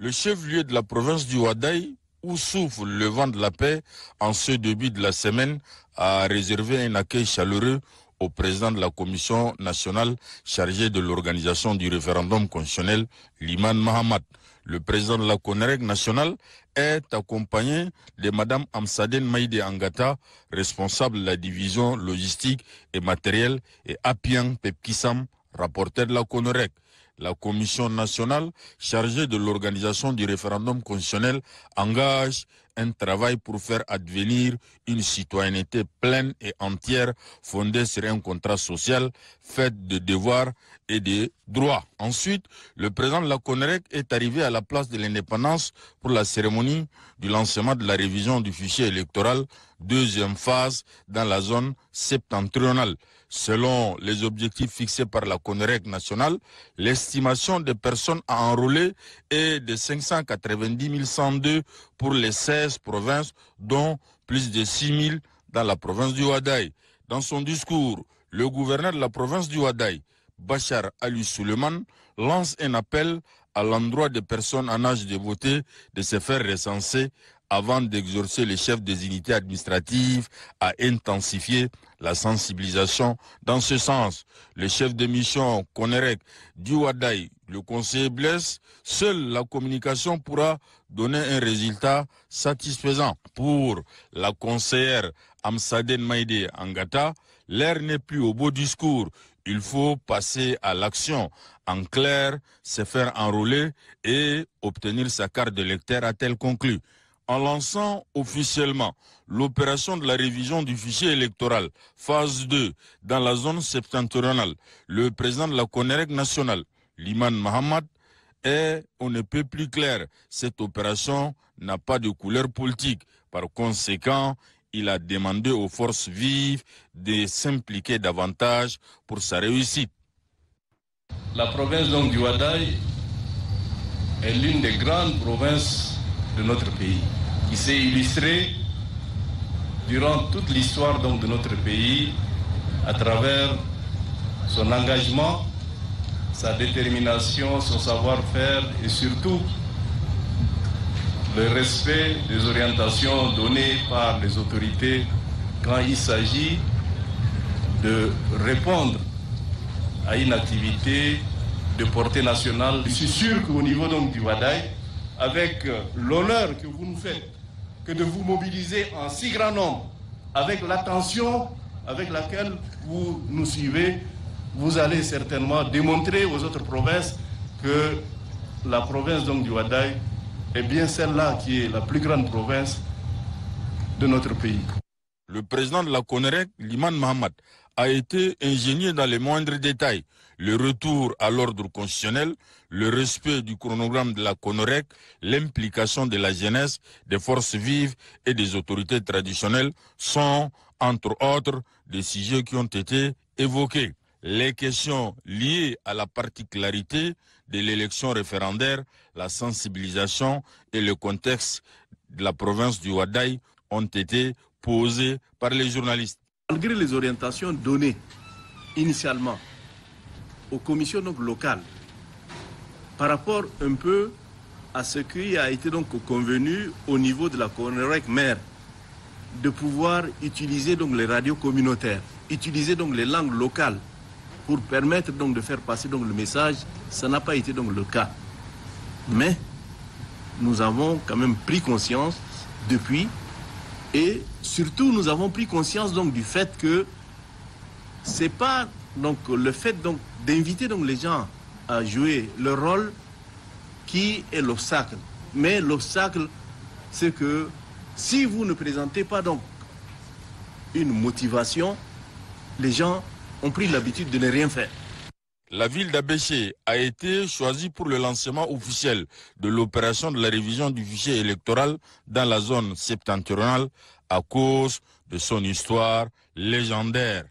Le chef-lieu de la province du Ouaddaï, où souffle le vent de la paix en ce début de la semaine, a réservé un accueil chaleureux au président de la commission nationale chargée de l'organisation du référendum constitutionnel, Liman Mahamat. Le président de la CONEREC nationale est accompagné de Mme Amsadène Maïdé Angata, responsable de la division logistique et matérielle, et Apiang Pepkissam, rapporteur de la CONEREC. La commission nationale chargée de l'organisation du référendum constitutionnel engage un travail pour faire advenir une citoyenneté pleine et entière fondée sur un contrat social fait de devoirs et de droits. Ensuite, le président de la CONEREC est arrivé à la place de l'indépendance pour la cérémonie du lancement de la révision du fichier électoral, deuxième phase dans la zone septentrionale. Selon les objectifs fixés par la CONEREC nationale, l'estimation des personnes à enrôler est de 590 102 pour les 16 provinces, dont plus de 6 000 dans la province du Ouaddaï. Dans son discours, le gouverneur de la province du Ouaddaï, Bachar Ali Suleiman, lance un appel à l'endroit des personnes en âge de voter de se faire recenser avant d'exhorter les chefs des unités administratives à intensifier la sensibilisation dans ce sens. Le chef de mission CONEREC du Ouaddaï, le conseiller Blaise, seule la communication pourra donner un résultat satisfaisant. Pour la conseillère Amsadène Maïdé Angata, l'air n'est plus au beau discours. Il faut passer à l'action. En clair, se faire enrôler et obtenir sa carte d'électeur, a-t-elle conclu. En lançant officiellement l'opération de la révision du fichier électoral, phase 2, dans la zone septentrionale, le président de la CONEREC nationale, Liman Mahamat, est on ne peut plus clair. Cette opération n'a pas de couleur politique. Par conséquent, il a demandé aux forces vives de s'impliquer davantage pour sa réussite. La province donc du Ouaddaï est l'une des grandes provinces de notre pays, qui s'est illustrée durant toute l'histoire donc de notre pays à travers son engagement, sa détermination, son savoir-faire et surtout le respect des orientations données par les autorités quand il s'agit de répondre à une activité de portée nationale. Je suis sûr qu'au niveau donc du Ouaddaï, avec l'honneur que vous nous faites, que de vous mobiliser en si grand nombre, avec l'attention avec laquelle vous nous suivez, vous allez certainement démontrer aux autres provinces que la province donc du Ouaddaï est bien celle-là qui est la plus grande province de notre pays. Le président de la CONEREC, Liman Mahamat, a été ingénieux dans les moindres détails. Le retour à l'ordre constitutionnel, le respect du chronogramme de la CONEREC, l'implication de la jeunesse, des forces vives et des autorités traditionnelles sont, entre autres, des sujets qui ont été évoqués. Les questions liées à la particularité de l'élection référendaire, la sensibilisation et le contexte de la province du Ouaddaï ont été posées par les journalistes. Malgré les orientations données initialement aux commissions donc locales, par rapport un peu à ce qui a été donc convenu au niveau de la CONEREC maire, de pouvoir utiliser donc les radios communautaires, utiliser donc les langues locales pour permettre donc de faire passer donc le message, ça n'a pas été donc le cas. Mais nous avons quand même pris conscience depuis, et surtout nous avons pris conscience donc du fait que c'est pas donc le fait donc d'inviter donc les gens à jouer leur rôle qui est l'obstacle. Mais l'obstacle, c'est que si vous ne présentez pas donc une motivation, les gens ont pris l'habitude de ne rien faire. La ville d'Abéché a été choisie pour le lancement officiel de l'opération de la révision du fichier électoral dans la zone septentrionale à cause de son histoire légendaire.